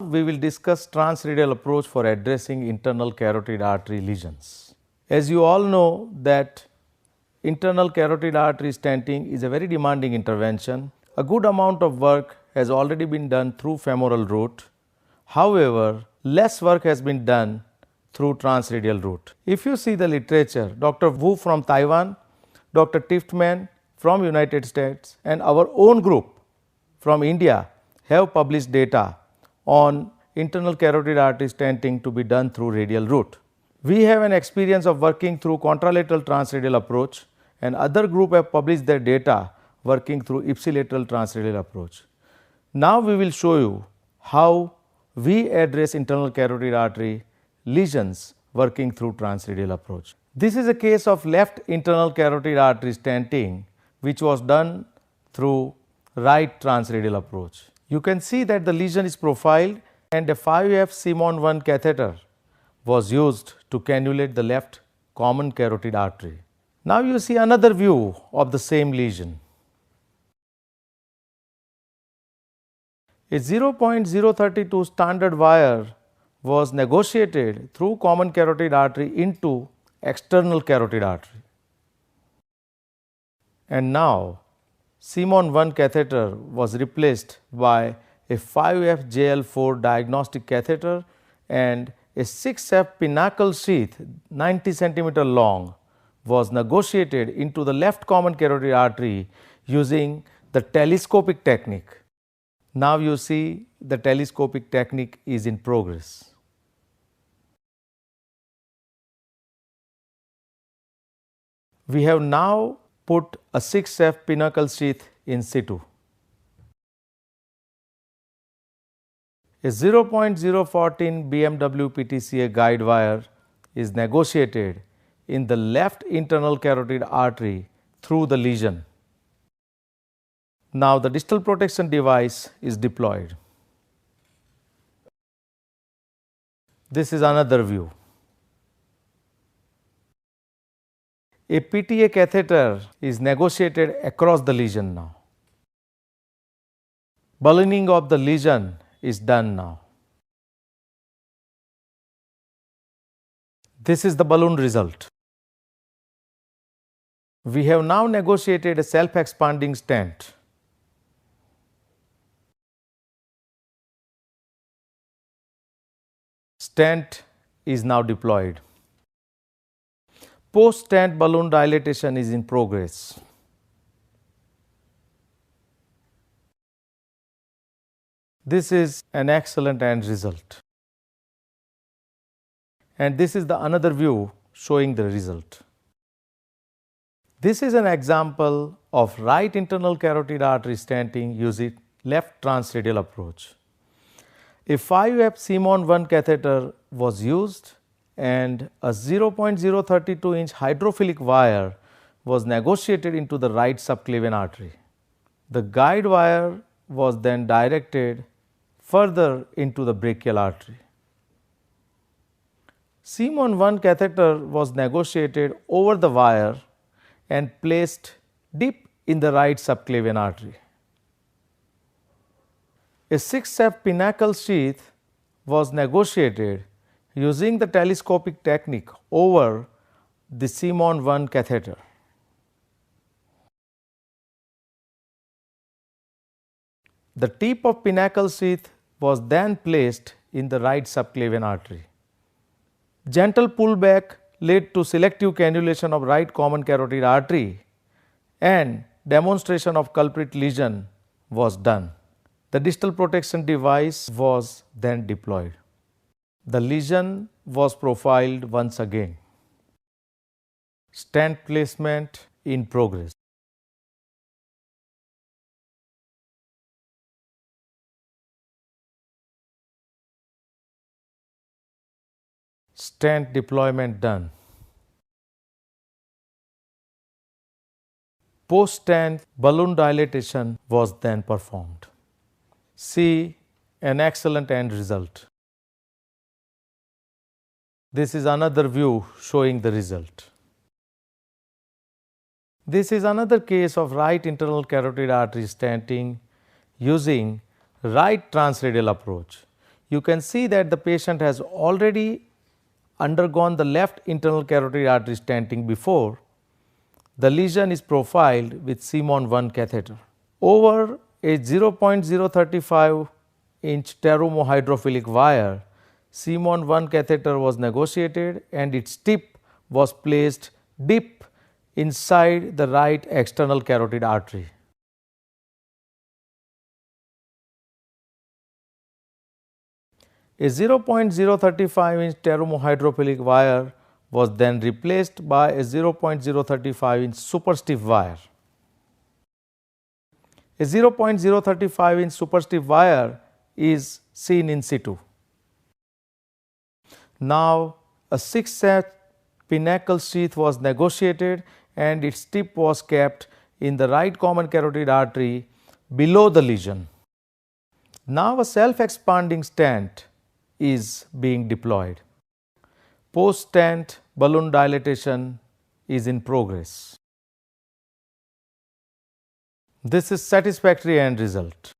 We will discuss transradial approach for addressing internal carotid artery lesions. As you all know that internal carotid artery stenting is a very demanding intervention. A good amount of work has already been done through femoral route. However, less work has been done through transradial route. If you see the literature, Dr. Wu from Taiwan, Dr. Tiftman from United States and our own group from India have published data on internal carotid artery stenting to be done through radial route. We have an experience of working through contralateral transradial approach, and other group have published their data working through ipsilateral transradial approach. Now we will show you how we address internal carotid artery lesions working through transradial approach. This is a case of left internal carotid artery stenting which was done through right transradial approach. You can see that the lesion is profiled and a 5F Simon 1 catheter was used to cannulate the left common carotid artery. Now you see another view of the same lesion. A 0.032 standard wire was negotiated through common carotid artery into external carotid artery. And now Simon 1 catheter was replaced by a 5F JL4 diagnostic catheter and a 6F Pinnacle sheath 90 centimeter long was negotiated into the left common carotid artery using the telescopic technique. Now you see the telescopic technique is in progress. We have now put a 6F Pinnacle sheath in situ. A 0.014 BMW PTCA guide wire is negotiated in the left internal carotid artery through the lesion. Now the distal protection device is deployed. This is another view. A PTA catheter is negotiated across the lesion now. Ballooning of the lesion is done now. This is the balloon result. We have now negotiated a self-expanding stent. Stent is now deployed. Post-stent balloon dilatation is in progress. This is an excellent end result. And this is the another view showing the result. This is an example of right internal carotid artery stenting using left transradial approach. A 5F Simon 1 catheter was used and a 0.032 inch hydrophilic wire was negotiated into the right subclavian artery. The guide wire was then directed further into the brachial artery. Simon 1 catheter was negotiated over the wire and placed deep in the right subclavian artery. A 6F Pinnacle sheath was negotiated using the telescopic technique over the Simon 1 catheter. The tip of Pinnacle sheath was then placed in the right subclavian artery. Gentle pullback led to selective cannulation of right common carotid artery and demonstration of culprit lesion was done. The distal protection device was then deployed. The lesion was profiled once again. Stent placement in progress. Stent deployment done. Post-stent balloon dilatation was then performed. See an excellent end result. This is another view showing the result. This is another case of right internal carotid artery stenting using right transradial approach. you can see that the patient has already undergone the left internal carotid artery stenting before the lesion is profiled with Simon 1 catheter. Over a 0.035 inch pteromohydrophilic wire, Simon 1 catheter was negotiated and its tip was placed deep inside the right external carotid artery. A 0.035 inch pteromohydrophilic wire was then replaced by a 0.035 inch superstiff wire. A 0.035 inch superstiff wire is seen in situ. Now, a 6-set pinnacle sheath was negotiated and its tip was kept in the right common carotid artery below the lesion. Now, a self-expanding stent is being deployed. Post-stent balloon dilatation is in progress. This is satisfactory end result.